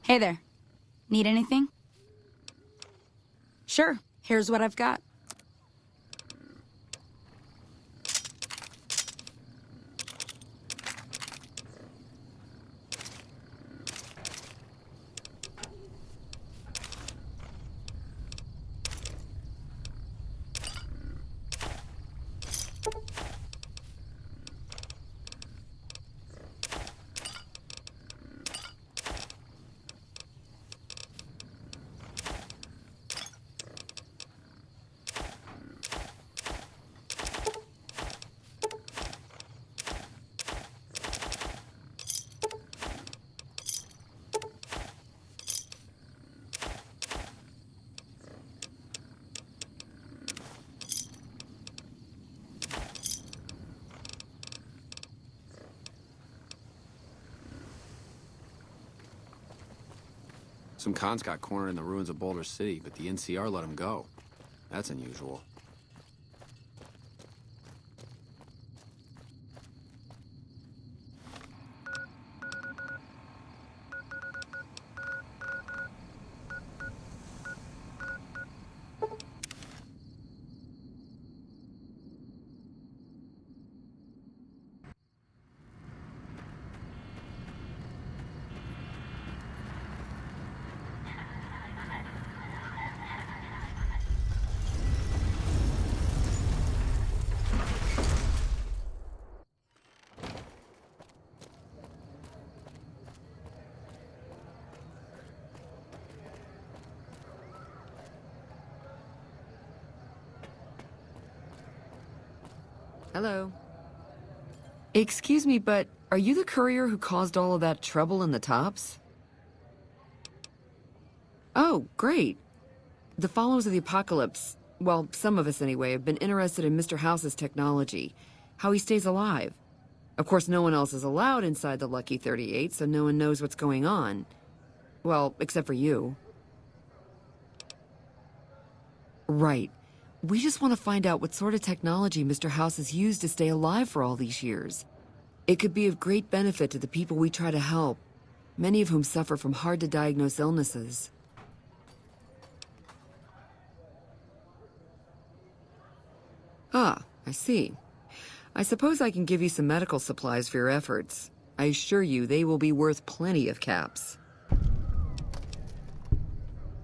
Hey there. Need anything? Sure. Here's what I've got. Some cons got cornered in the ruins of Boulder City, but the NCR let them go. That's unusual. Hello. Excuse me, but are you the courier who caused all of that trouble in the tops? Oh, great. The followers of the apocalypse, well, some of us anyway, have been interested in Mr. House's technology, how he stays alive. Of course, no one else is allowed inside the Lucky 38, so no one knows what's going on. Well, except for you. Right. We just want to find out what sort of technology Mr. House has used to stay alive for all these years. It could be of great benefit to the people we try to help, many of whom suffer from hard-to-diagnose illnesses. Ah, I see. I suppose I can give you some medical supplies for your efforts. I assure you they will be worth plenty of caps.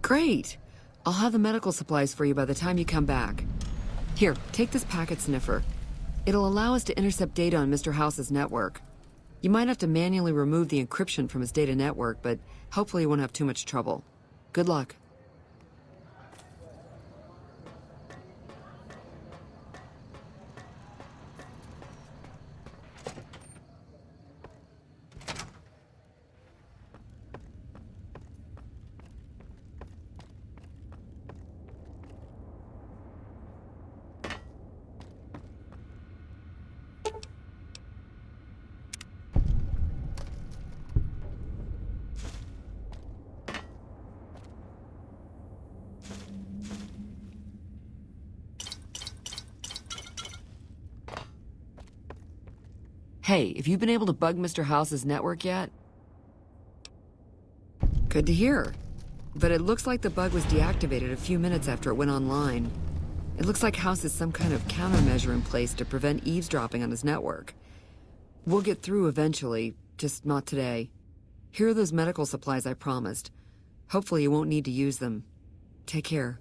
Great! I'll have the medical supplies for you by the time you come back. Here, take this packet sniffer. It'll allow us to intercept data on Mr. House's network. You might have to manually remove the encryption from his data network, but hopefully you won't have too much trouble. Good luck. Hey, have you been able to bug Mr. House's network yet? Good to hear. But it looks like the bug was deactivated a few minutes after it went online. It looks like House has some kind of countermeasure in place to prevent eavesdropping on his network. We'll get through eventually, just not today. Here are those medical supplies I promised. Hopefully you won't need to use them. Take care.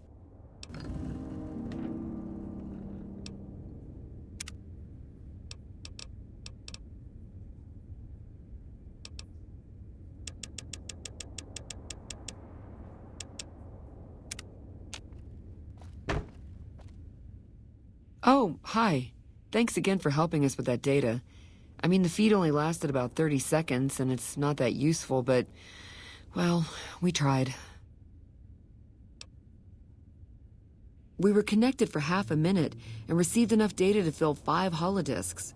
Oh, hi. Thanks again for helping us with that data. I mean, the feed only lasted about 30 seconds, and it's not that useful, but, well, we tried. We were connected for half a minute and received enough data to fill 5 holodisks.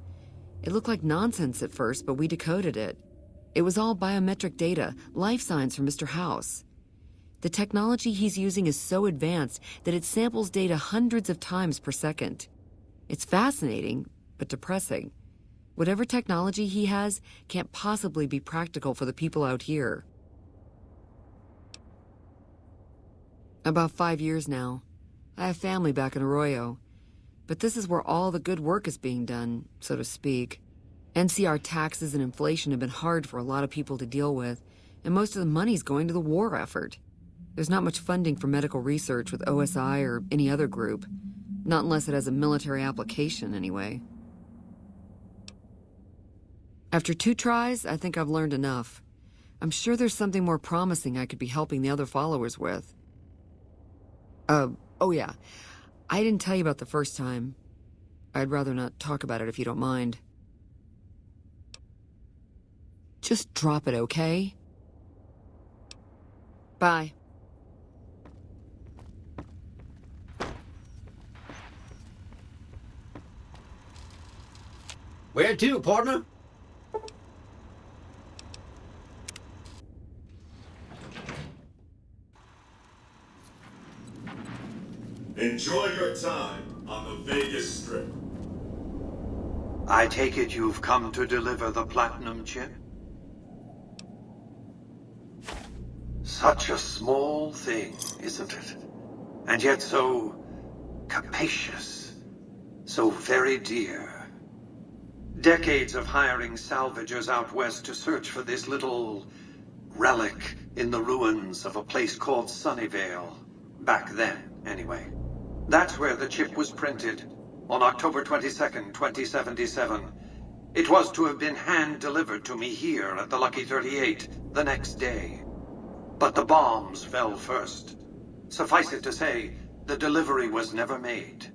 It looked like nonsense at first, but we decoded it. It was all biometric data, life signs from Mr. House. The technology he's using is so advanced that it samples data hundreds of times per second. It's fascinating, but depressing. Whatever technology he has can't possibly be practical for the people out here. About 5 years now. I have family back in Arroyo. But this is where all the good work is being done, so to speak. NCR taxes and inflation have been hard for a lot of people to deal with, and most of the money's going to the war effort. There's not much funding for medical research with OSI or any other group. Not unless it has a military application, anyway. After 2 tries, I think I've learned enough. I'm sure there's something more promising I could be helping the other followers with. Oh yeah. I didn't tell you about the first time. I'd rather not talk about it if you don't mind. Just drop it, okay? Bye. Where to, partner? Enjoy your time on the Vegas Strip. I take it you've come to deliver the platinum chip? Such a small thing, isn't it? And yet so capacious, so very dear. Decades of hiring salvagers out west to search for this little relic in the ruins of a place called Sunnyvale. Back then, anyway. That's where the chip was printed, on October 22nd, 2077. It was to have been hand-delivered to me here at the Lucky 38 the next day. But the bombs fell first. Suffice it to say, the delivery was never made.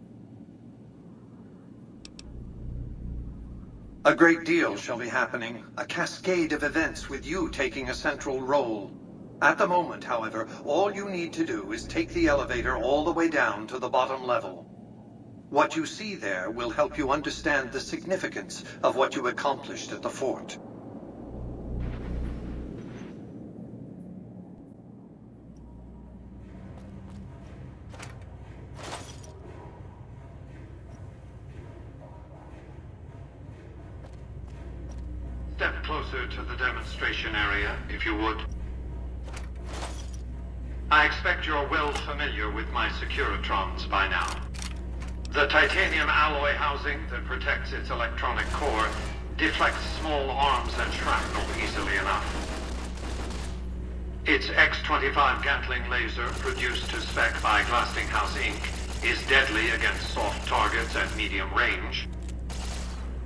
A great deal shall be happening, a cascade of events with you taking a central role. At the moment, however, all you need to do is take the elevator all the way down to the bottom level. What you see there will help you understand the significance of what you accomplished at the fort. Step closer to the demonstration area, if you would. I expect you're well familiar with my Securitrons by now. The titanium alloy housing that protects its electronic core deflects small arms and shrapnel easily enough. Its X-25 Gatling laser, produced to spec by Glastinghouse Inc., is deadly against soft targets at medium range.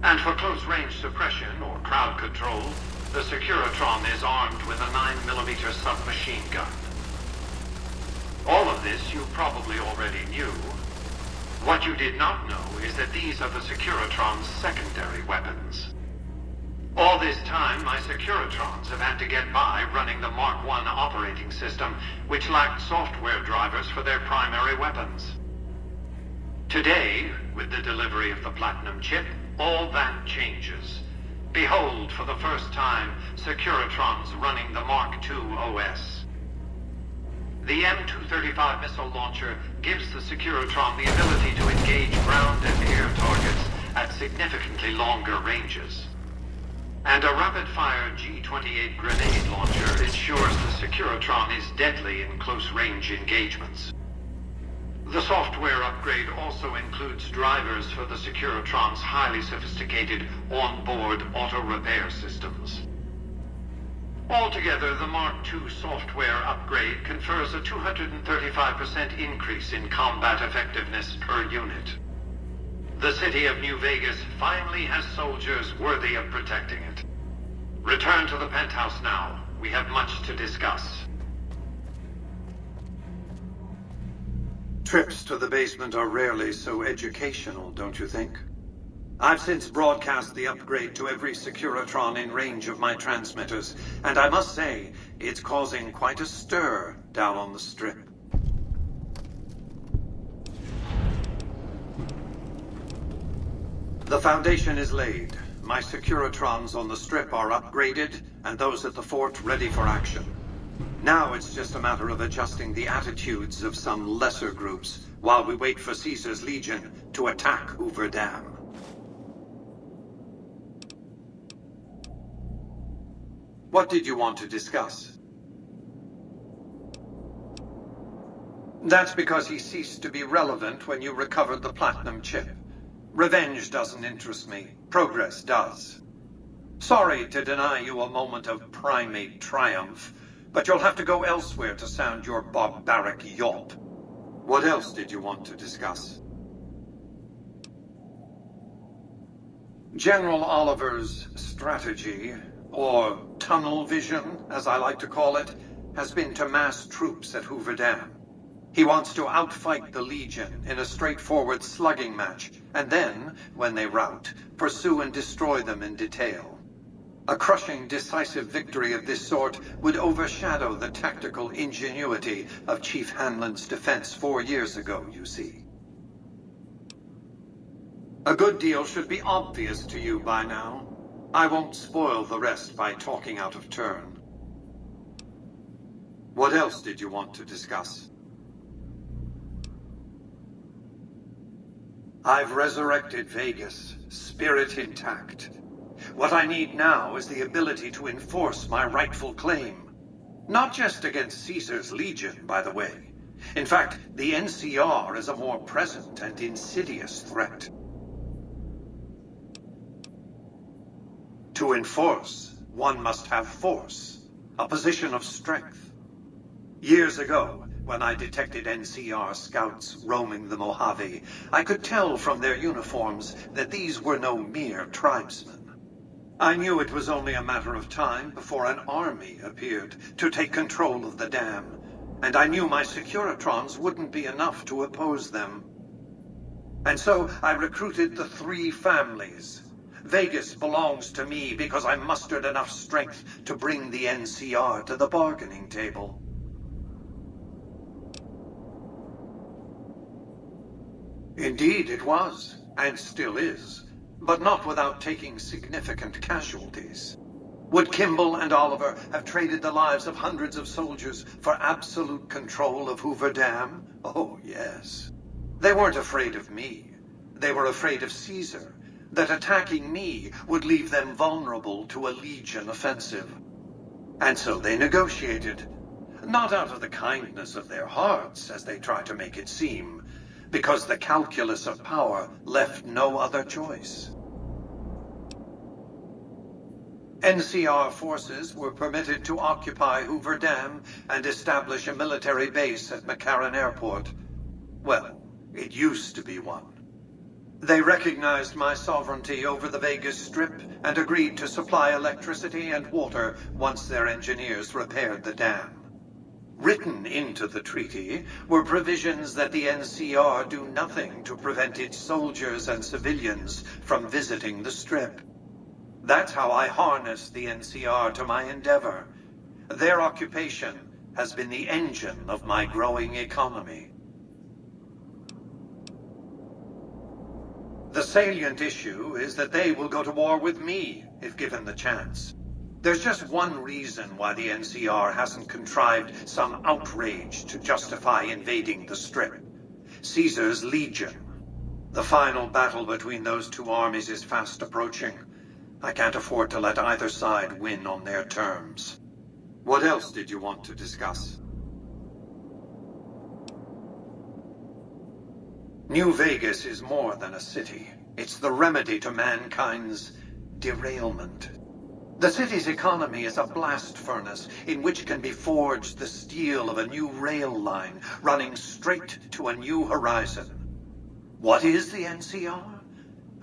And for close-range suppression or crowd control, the Securitron is armed with a 9mm submachine gun. All of this you probably already knew. What you did not know is that these are the Securitron's secondary weapons. All this time, my Securitrons have had to get by running the Mark I operating system, which lacked software drivers for their primary weapons. Today, with the delivery of the Platinum chip, all that changes. Behold, for the first time, Securitrons running the Mark II OS. The M235 missile launcher gives the Securitron the ability to engage ground and air targets at significantly longer ranges. And a rapid-fire G-28 grenade launcher ensures the Securitron is deadly in close-range engagements. The software upgrade also includes drivers for the Securitron's highly sophisticated on-board auto-repair systems. Altogether, the Mark II software upgrade confers a 235% increase in combat effectiveness per unit. The city of New Vegas finally has soldiers worthy of protecting it. Return to the penthouse now. We have much to discuss. Trips to the basement are rarely so educational, don't you think? I've since broadcast the upgrade to every Securitron in range of my transmitters, and I must say, it's causing quite a stir down on the Strip. The foundation is laid. My Securitrons on the Strip are upgraded, and those at the fort ready for action. Now it's just a matter of adjusting the attitudes of some lesser groups while we wait for Caesar's Legion to attack Hoover Dam. What did you want to discuss? That's because he ceased to be relevant when you recovered the platinum chip. Revenge doesn't interest me. Progress does. Sorry to deny you a moment of primate triumph, but you'll have to go elsewhere to sound your barbaric yawp. What else did you want to discuss? General Oliver's strategy, or tunnel vision, as I like to call it, has been to mass troops at Hoover Dam. He wants to outfight the Legion in a straightforward slugging match, and then, when they rout, pursue and destroy them in detail. A crushing, decisive victory of this sort would overshadow the tactical ingenuity of Chief Hanlon's defense 4 years ago, you see. A good deal should be obvious to you by now. I won't spoil the rest by talking out of turn. What else did you want to discuss? I've resurrected Vegas, spirit intact. What I need now is the ability to enforce my rightful claim. Not just against Caesar's Legion, by the way. In fact, the NCR is a more present and insidious threat. To enforce, one must have force, a position of strength. Years ago, when I detected NCR scouts roaming the Mojave, I could tell from their uniforms that these were no mere tribesmen. I knew it was only a matter of time before an army appeared to take control of the dam, and I knew my Securitrons wouldn't be enough to oppose them. And so I recruited the 3 families. Vegas belongs to me because I mustered enough strength to bring the NCR to the bargaining table. Indeed it was, and still is, but not without taking significant casualties. Would Kimball and Oliver have traded the lives of hundreds of soldiers for absolute control of Hoover Dam? Oh, yes. They weren't afraid of me. They were afraid of Caesar, that attacking me would leave them vulnerable to a Legion offensive. And so they negotiated, not out of the kindness of their hearts, as they try to make it seem, because the calculus of power left no other choice. NCR forces were permitted to occupy Hoover Dam and establish a military base at McCarran Airport. Well, it used to be one. They recognized my sovereignty over the Vegas Strip and agreed to supply electricity and water once their engineers repaired the dam. Written into the treaty were provisions that the NCR do nothing to prevent its soldiers and civilians from visiting the Strip. That's how I harnessed the NCR to my endeavor. Their occupation has been the engine of my growing economy. The salient issue is that they will go to war with me if given the chance. There's just one reason why the NCR hasn't contrived some outrage to justify invading the Strip. Caesar's Legion. The final battle between those 2 armies is fast approaching. I can't afford to let either side win on their terms. What else did you want to discuss? New Vegas is more than a city. It's the remedy to mankind's derailment. The city's economy is a blast furnace in which can be forged the steel of a new rail line running straight to a new horizon. What is the NCR?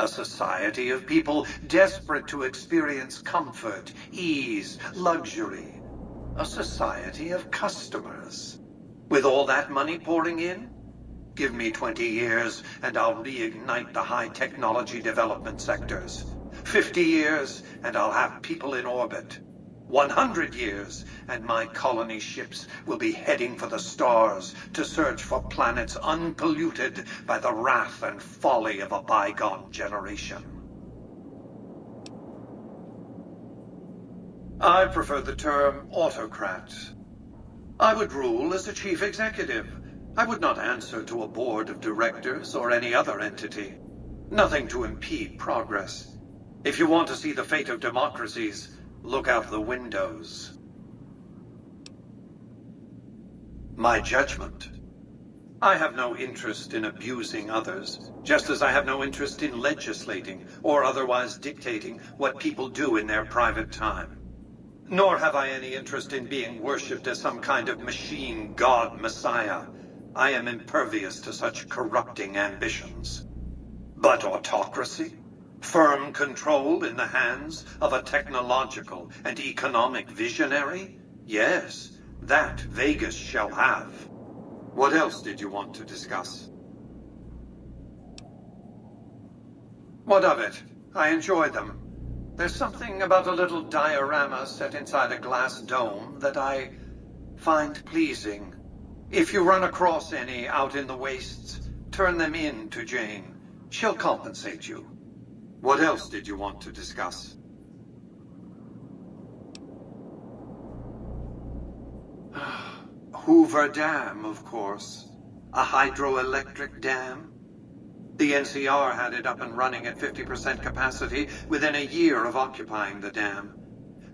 A society of people desperate to experience comfort, ease, luxury. A society of customers. With all that money pouring in? Give me 20 years and I'll reignite the high technology development sectors. 50 years and I'll have people in orbit. 100 years and my colony ships will be heading for the stars to search for planets unpolluted by the wrath and folly of a bygone generation. I prefer the term autocrat. I would rule as a chief executive. I would not answer to a board of directors or any other entity. Nothing to impede progress. If you want to see the fate of democracies, look out the windows. My judgment. I have no interest in abusing others, just as I have no interest in legislating or otherwise dictating what people do in their private time. Nor have I any interest in being worshipped as some kind of machine god messiah. I am impervious to such corrupting ambitions. But autocracy? Firm control in the hands of a technological and economic visionary? Yes, that Vegas shall have. What else did you want to discuss? What of it? I enjoy them. There's something about a little diorama set inside a glass dome that I find pleasing. If you run across any out in the wastes, turn them in to Jane. She'll compensate you. What else did you want to discuss? Hoover Dam, of course. A hydroelectric dam. The NCR had it up and running at 50% capacity within a year of occupying the dam.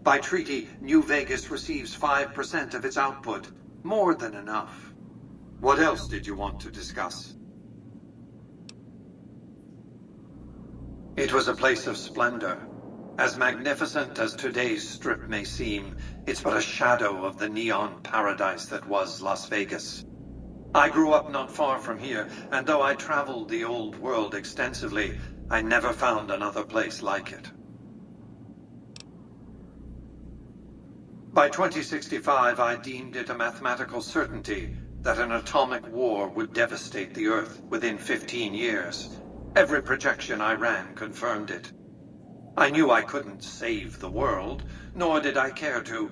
By treaty, New Vegas receives 5% of its output. More than enough. What else did you want to discuss? It was a place of splendor. As magnificent as today's strip may seem, it's but a shadow of the neon paradise that was Las Vegas. I grew up not far from here, and though I traveled the old world extensively, I never found another place like it. By 2065, I deemed it a mathematical certainty that an atomic war would devastate the Earth within 15 years. Every projection I ran confirmed it. I knew I couldn't save the world, nor did I care to,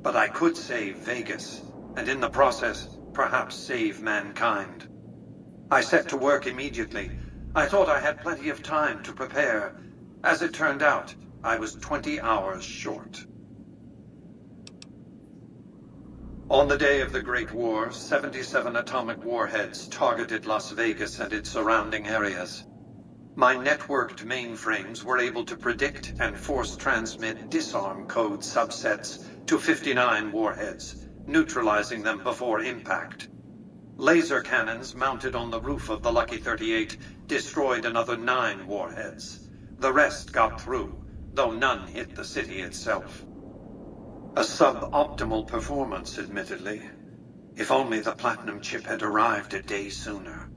but I could save Vegas, and in the process, perhaps save mankind. I set to work immediately. I thought I had plenty of time to prepare. As it turned out, I was 20 hours short. On the day of the Great War, 77 atomic warheads targeted Las Vegas and its surrounding areas. My networked mainframes were able to predict and force transmit disarm code subsets to 59 warheads, neutralizing them before impact. Laser cannons mounted on the roof of the Lucky 38 destroyed another 9 warheads. The rest got through, though none hit the city itself. A suboptimal performance, admittedly. If only the platinum chip had arrived a day sooner.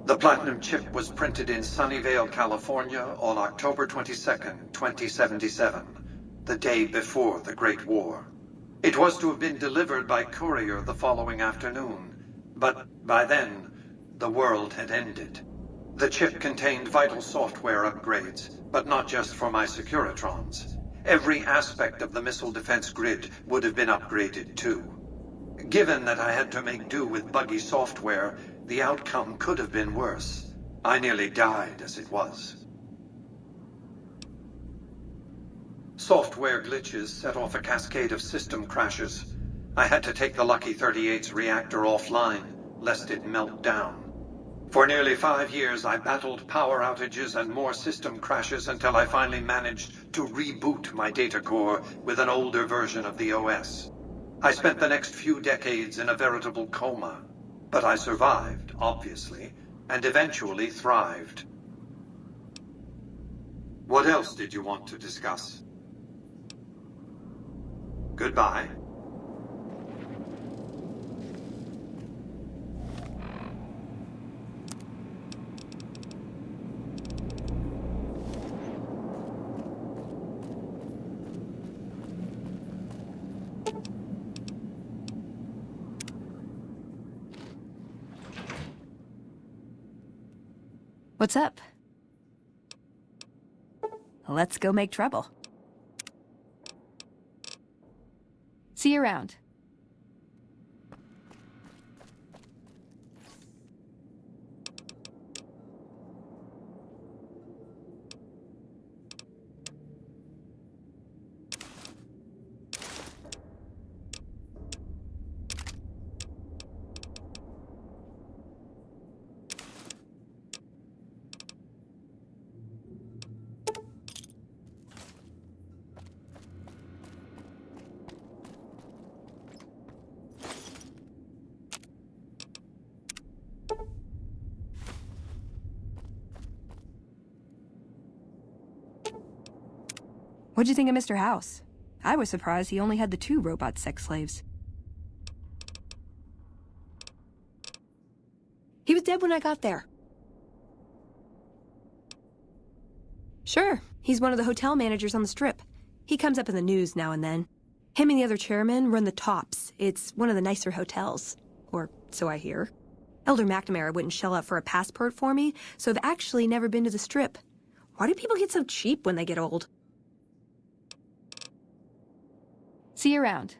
The platinum chip was printed in Sunnyvale, California on October 22nd, 2077, the day before the Great War. It was to have been delivered by courier the following afternoon, but by then, the world had ended. The chip contained vital software upgrades, but not just for my Securitrons. Every aspect of the missile defense grid would have been upgraded too. Given that I had to make do with buggy software, the outcome could have been worse. I nearly died as it was. Software glitches set off a cascade of system crashes. I had to take the Lucky 38's reactor offline, lest it melt down. For nearly 5 years, I battled power outages and more system crashes until I finally managed to reboot my data core with an older version of the OS. I spent the next few decades in a veritable coma, but I survived, obviously, and eventually thrived. What else did you want to discuss? Goodbye. What's up? Let's go make trouble. See you around. What'd you think of Mr. House? I was surprised he only had the 2 robot sex slaves. He was dead when I got there. Sure, he's one of the hotel managers on the Strip. He comes up in the news now and then. Him and the other chairman run the Tops. It's one of the nicer hotels. Or so I hear. Elder McNamara wouldn't shell out for a passport for me, so I've actually never been to the Strip. Why do people get so cheap when they get old? See you around.